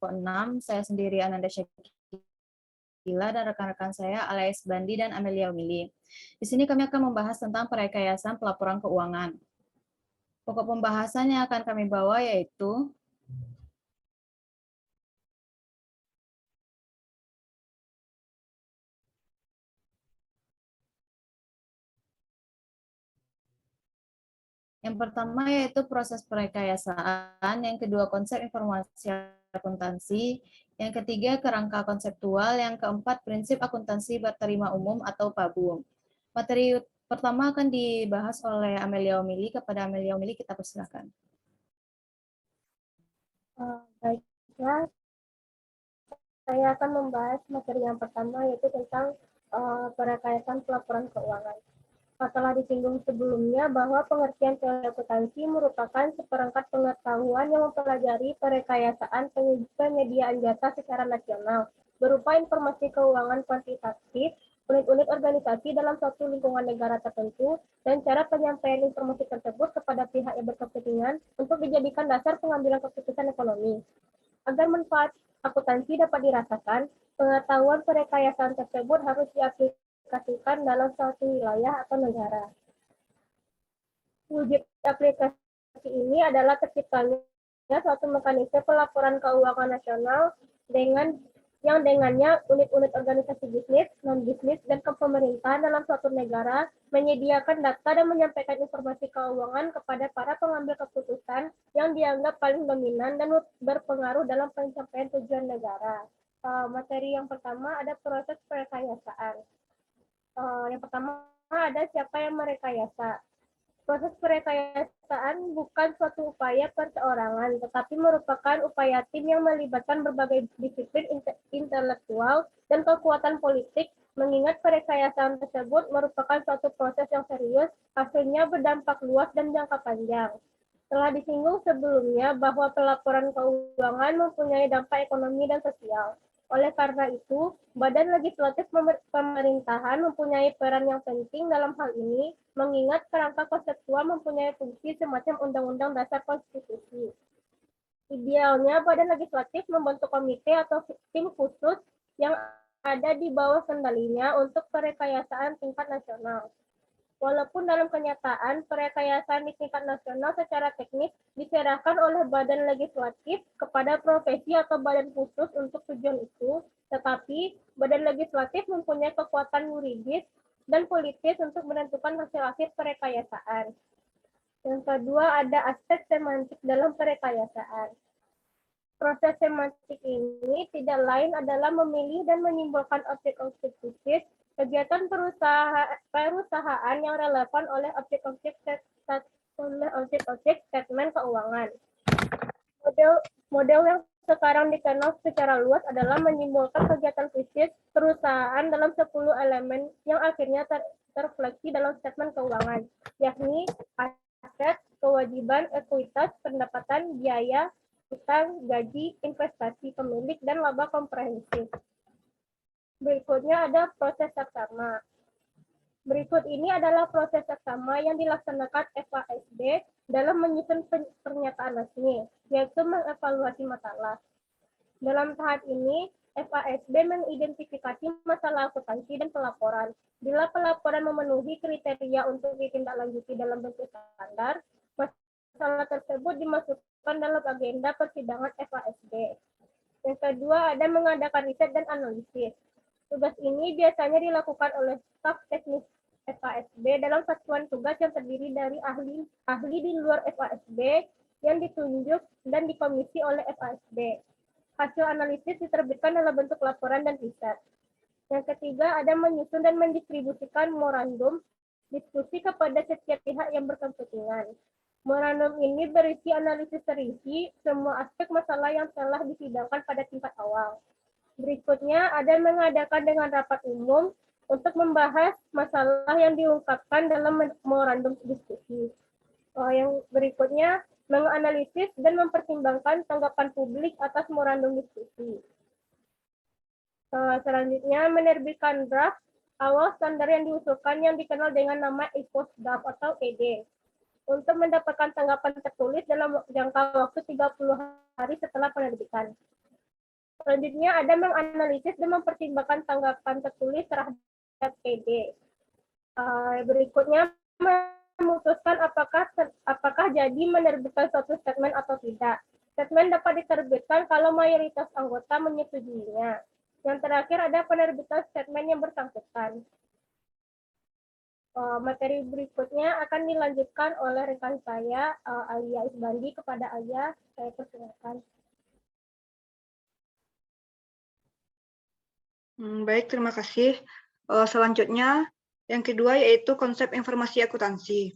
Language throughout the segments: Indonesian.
6, saya sendiri Ananda Syakila dan rekan-rekan saya Alais Bandi dan Amelia Willy. Di sini kami akan membahas tentang perekayasan pelaporan keuangan. Pokok pembahasan yang akan kami bawa yaitu yang pertama yaitu proses perekayasaan, yang kedua konsep informasi akuntansi, yang ketiga kerangka konseptual, yang keempat prinsip akuntansi berterima umum atau PABUM. Materi pertama akan dibahas oleh Amelia Omili. Kepada Amelia Omili kita persilakan. Baiklah, saya akan membahas materi yang pertama yaitu tentang perekayaan pelaporan keuangan. Telah disinggung sebelumnya bahwa pengertian teori akuntansi merupakan seperangkat pengetahuan yang mempelajari perekayasaan penyediaan jasa secara nasional berupa informasi keuangan kuantitatif, unit-unit organisasi dalam suatu lingkungan negara tertentu, dan cara penyampaian informasi tersebut kepada pihak yang berkepentingan untuk dijadikan dasar pengambilan keputusan ekonomi. Agar manfaat akuntansi dapat dirasakan, pengetahuan perekayasaan tersebut harus diaplikasikan dalam suatu wilayah atau negara. Wujud aplikasi ini adalah terciptanya suatu mekanisme pelaporan keuangan nasional yang dengannya unit-unit organisasi bisnis, non-bisnis, dan pemerintahan dalam suatu negara menyediakan data dan menyampaikan informasi keuangan kepada para pengambil keputusan yang dianggap paling dominan dan berpengaruh dalam pencapaian tujuan negara. Materi yang pertama ada proses perekayasaan. Yang pertama ada siapa yang merekayasa. Proses perekayasaan bukan suatu upaya perseorangan, tetapi merupakan upaya tim yang melibatkan berbagai disiplin intelektual dan kekuatan politik, mengingat perekayasaan tersebut merupakan suatu proses yang serius, hasilnya berdampak luas dan jangka panjang. Telah disinggung sebelumnya bahwa pelaporan keuangan mempunyai dampak ekonomi dan sosial. Oleh karena itu, Badan Legislatif Pemerintahan mempunyai peran yang penting dalam hal ini, mengingat kerangka konseptual mempunyai fungsi semacam Undang-Undang Dasar Konstitusi. Idealnya, Badan Legislatif membentuk komite atau tim khusus yang ada di bawah kendalinya untuk perekayasaan tingkat nasional. Walaupun dalam kenyataan, perekayasaan di tingkat nasional secara teknis diserahkan oleh badan legislatif kepada profesi atau badan khusus untuk tujuan itu, tetapi badan legislatif mempunyai kekuatan yuridis dan politis untuk menentukan hasil-hasil perekayasaan. Yang kedua, ada aspek semantik dalam perekayasaan. Proses semantik ini tidak lain adalah memilih dan menyimbolkan objek-objek khusus kegiatan perusahaan yang relevan oleh objek-objek statement keuangan. Model yang sekarang dikenal secara luas adalah menyimbolkan kegiatan fisik perusahaan dalam 10 elemen yang akhirnya terrefleksi dalam statement keuangan, yakni aset, kewajiban, ekuitas, pendapatan, biaya, utang, gaji, investasi pemilik, dan laba komprehensif. Berikutnya ada proses saksama. Berikut ini adalah proses saksama yang dilaksanakan FASB dalam menyusun pernyataan resmi, yaitu mengevaluasi masalah. Dalam tahap ini, FASB mengidentifikasi masalah akuntansi dan pelaporan. Bila pelaporan memenuhi kriteria untuk ditindaklanjuti dalam bentuk standar, masalah tersebut dimasukkan dalam agenda persidangan FASB. Yang kedua, ada mengadakan riset dan analisis. Tugas ini biasanya dilakukan oleh staf teknis FASB dalam satuan tugas yang terdiri dari ahli di luar FASB yang ditunjuk dan dikomisi oleh FASB. Hasil analisis diterbitkan dalam bentuk laporan dan riset. Yang ketiga, ada menyusun dan mendistribusikan memorandum diskusi kepada setiap pihak yang berkepentingan. Memorandum ini berisi analisis terinci semua aspek masalah yang telah disidangkan pada tingkat awal. Berikutnya ada mengadakan dengan rapat umum untuk membahas masalah yang diungkapkan dalam memorandum diskusi. Yang berikutnya menganalisis dan mempertimbangkan tanggapan publik atas memorandum diskusi. Selanjutnya menerbitkan draft awal standar yang diusulkan yang dikenal dengan nama IPOS draft atau ED. Untuk mendapatkan tanggapan tertulis dalam jangka waktu 30 hari setelah penerbitan. Selanjutnya ada menganalisis dan mempertimbangkan tanggapan tertulis terhadap PD. Berikutnya memutuskan apakah jadi menerbitkan suatu statement atau tidak. Statement dapat diterbitkan kalau mayoritas anggota menyetujuinya. Yang terakhir ada penerbitan statement yang bersangkutan. Materi berikutnya akan dilanjutkan oleh rekan saya, Alia Isbandi. Kepada Alia, saya persilakan. Baik, terima kasih. Selanjutnya, yang kedua yaitu konsep informasi akuntansi.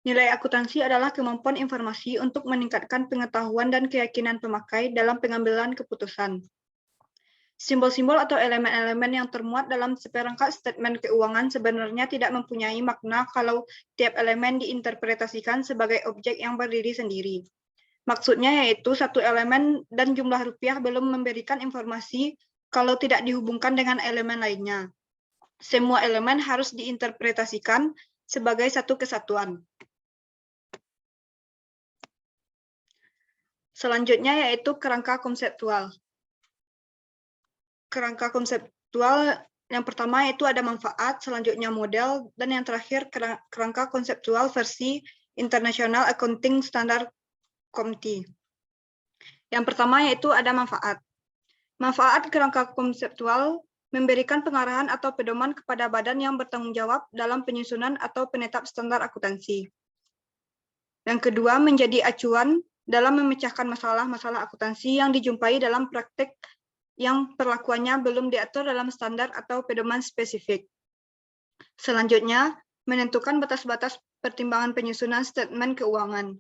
Nilai akuntansi adalah kemampuan informasi untuk meningkatkan pengetahuan dan keyakinan pemakai dalam pengambilan keputusan. Simbol-simbol atau elemen-elemen yang termuat dalam seperangkat statement keuangan sebenarnya tidak mempunyai makna kalau tiap elemen diinterpretasikan sebagai objek yang berdiri sendiri. Maksudnya yaitu satu elemen dan jumlah rupiah belum memberikan informasi kalau tidak dihubungkan dengan elemen lainnya. Semua elemen harus diinterpretasikan sebagai satu kesatuan. Selanjutnya yaitu kerangka konseptual. Kerangka konseptual yang pertama yaitu ada manfaat, selanjutnya model, dan yang terakhir kerangka konseptual versi International Accounting Standard Committee. Yang pertama yaitu ada manfaat. Manfaat kerangka konseptual memberikan pengarahan atau pedoman kepada badan yang bertanggung jawab dalam penyusunan atau penetap standar akuntansi. Yang kedua, menjadi acuan dalam memecahkan masalah-masalah akuntansi yang dijumpai dalam praktek yang perlakuannya belum diatur dalam standar atau pedoman spesifik. Selanjutnya, menentukan batas-batas pertimbangan penyusunan statement keuangan.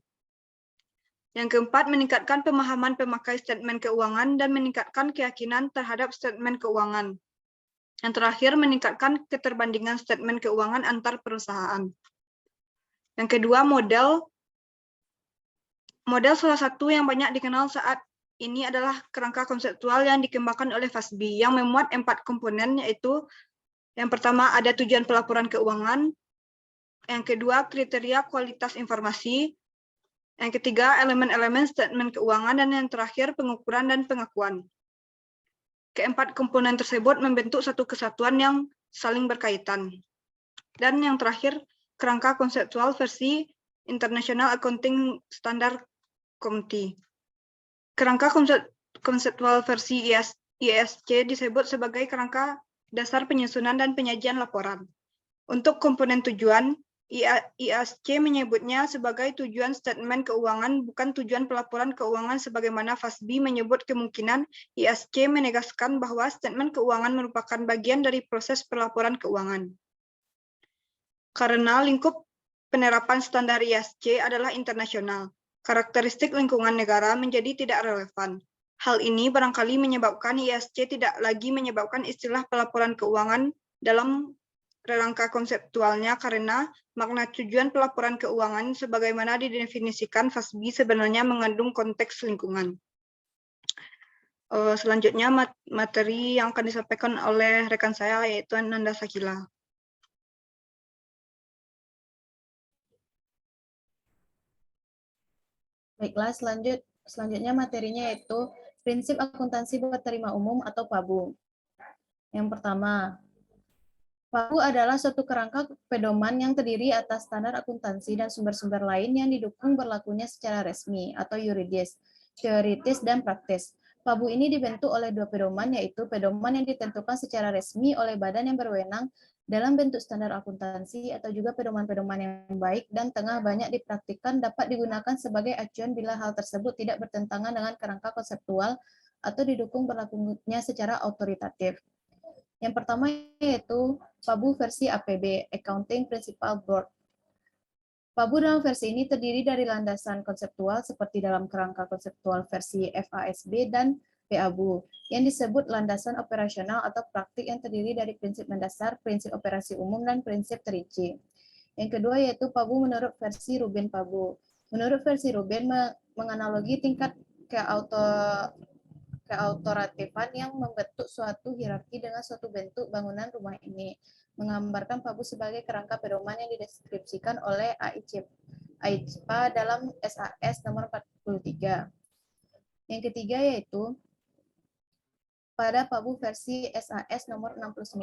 Yang keempat, meningkatkan pemahaman pemakai statement keuangan dan meningkatkan keyakinan terhadap statement keuangan. Yang terakhir, meningkatkan keterbandingan statement keuangan antar perusahaan. Yang kedua, model. Model salah satu yang banyak dikenal saat ini adalah kerangka konseptual yang dikembangkan oleh FASB yang memuat 4 komponen, yaitu yang pertama ada tujuan pelaporan keuangan, yang kedua kriteria kualitas informasi, yang ketiga elemen-elemen statement keuangan, dan yang terakhir pengukuran dan pengakuan. Keempat komponen tersebut membentuk satu kesatuan yang saling berkaitan. Dan yang terakhir kerangka konseptual versi International Accounting Standard Committee. Kerangka konseptual versi IASC disebut sebagai kerangka dasar penyusunan dan penyajian laporan. Untuk komponen tujuan, IASC menyebutnya sebagai tujuan statement keuangan, bukan tujuan pelaporan keuangan sebagaimana FASB menyebut kemungkinan IASC menegaskan bahwa statement keuangan merupakan bagian dari proses pelaporan keuangan. Karena lingkup penerapan standar IASC adalah internasional, karakteristik lingkungan negara menjadi tidak relevan. Hal ini barangkali menyebabkan IASC tidak lagi menyebabkan istilah pelaporan keuangan dalam kerangka konseptualnya karena makna tujuan pelaporan keuangan sebagaimana didefinisikan FASB sebenarnya mengandung konteks lingkungan. Selanjutnya materi yang akan disampaikan oleh rekan saya yaitu Nanda Sakila. Baiklah, selanjutnya materinya yaitu prinsip akuntansi berterima umum atau PABU. Yang pertama, PABU adalah suatu kerangka pedoman yang terdiri atas standar akuntansi dan sumber-sumber lain yang didukung berlakunya secara resmi atau yuridis, teoritis, dan praktis. PABU ini dibentuk oleh dua pedoman, yaitu pedoman yang ditentukan secara resmi oleh badan yang berwenang dalam bentuk standar akuntansi atau juga pedoman-pedoman yang baik dan tengah banyak dipraktikkan dapat digunakan sebagai acuan bila hal tersebut tidak bertentangan dengan kerangka konseptual atau didukung berlakunya secara autoritatif. Yang pertama yaitu PABU versi APB, Accounting Principles Board. PABU dalam versi ini terdiri dari landasan konseptual seperti dalam kerangka konseptual versi FASB dan PABU, yang disebut landasan operasional atau praktik yang terdiri dari prinsip mendasar, prinsip operasi umum, dan prinsip terinci. Yang kedua yaitu PABU menurut versi Ruben PABU. Menurut versi Ruben menganalogi tingkat keautoratifan yang membentuk suatu hierarki dengan suatu bentuk bangunan rumah ini, menggambarkan PABU sebagai kerangka pedoman yang dideskripsikan oleh AICPA dalam SAS nomor 43. Yang ketiga yaitu pada PABU versi SAS nomor 69,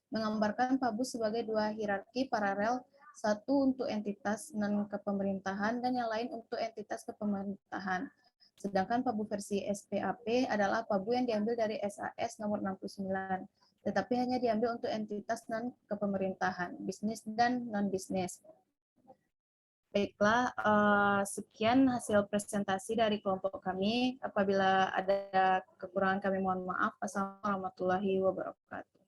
menggambarkan PABU sebagai dua hierarki paralel, satu untuk entitas non-kepemerintahan dan yang lain untuk entitas kepemerintahan. Sedangkan PABU versi SPAP adalah PABU yang diambil dari SAS nomor 69, tetapi hanya diambil untuk entitas non-kepemerintahan, bisnis dan non-bisnis. Baiklah, sekian hasil presentasi dari kelompok kami. Apabila ada kekurangan kami mohon maaf. Wassalamualaikum warahmatullahi wabarakatuh.